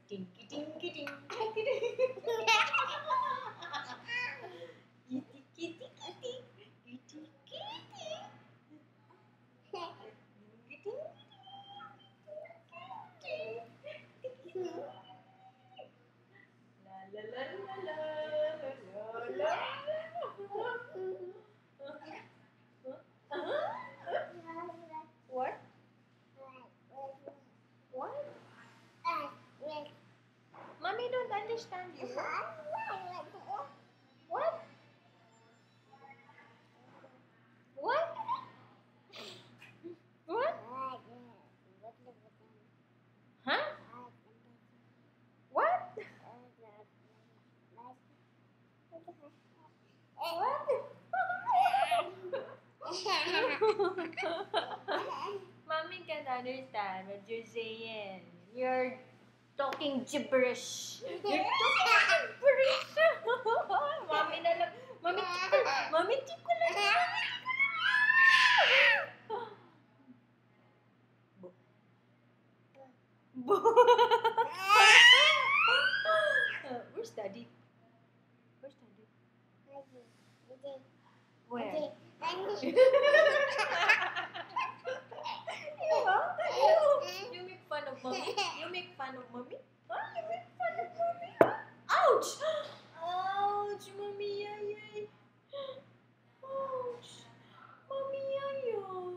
Tinky tinky tinky tinky. Kitty kitty kitty. Kitty kitty. La la la la la la la. What? What? Mommy don't understand you. What? What? What? Huh? What? Mommy can't understand what you're saying. You're talking gibberish. You're talking gibberish. Mommy na lang. Mommy tikul. Mommy tikul na lang. Where's Daddy? Where's Daddy? Where? You make fun of mommy? You make fun of mommy? Huh? You make fun of mommy? Ouch! Ouch! Mommy, ay, ay. Ouch! Mommy, ay, ay.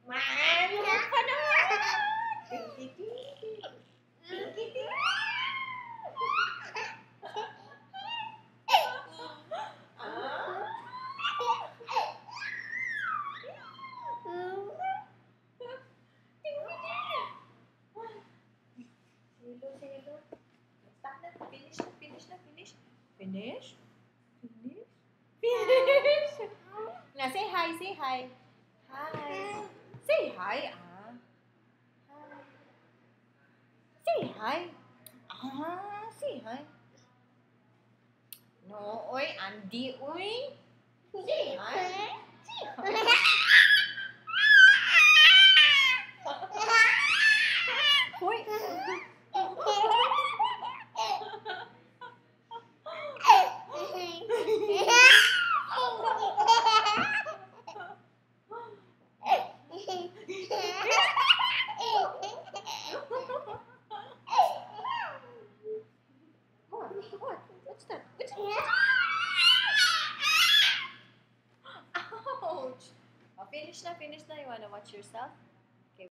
Man, you make fun of her! Tinky, tinky. Tinky, tinky. Finish? Finish? Finish? Now say hi, say hi. Hi. Say hi, ah. Hi. Say hi. Ah, say hi. No, oy, Andy, oy. Say hi. Say hi. Oy. What? What's that? What's that? Ouch! Oh, finish na, finish na. You wanna watch yourself?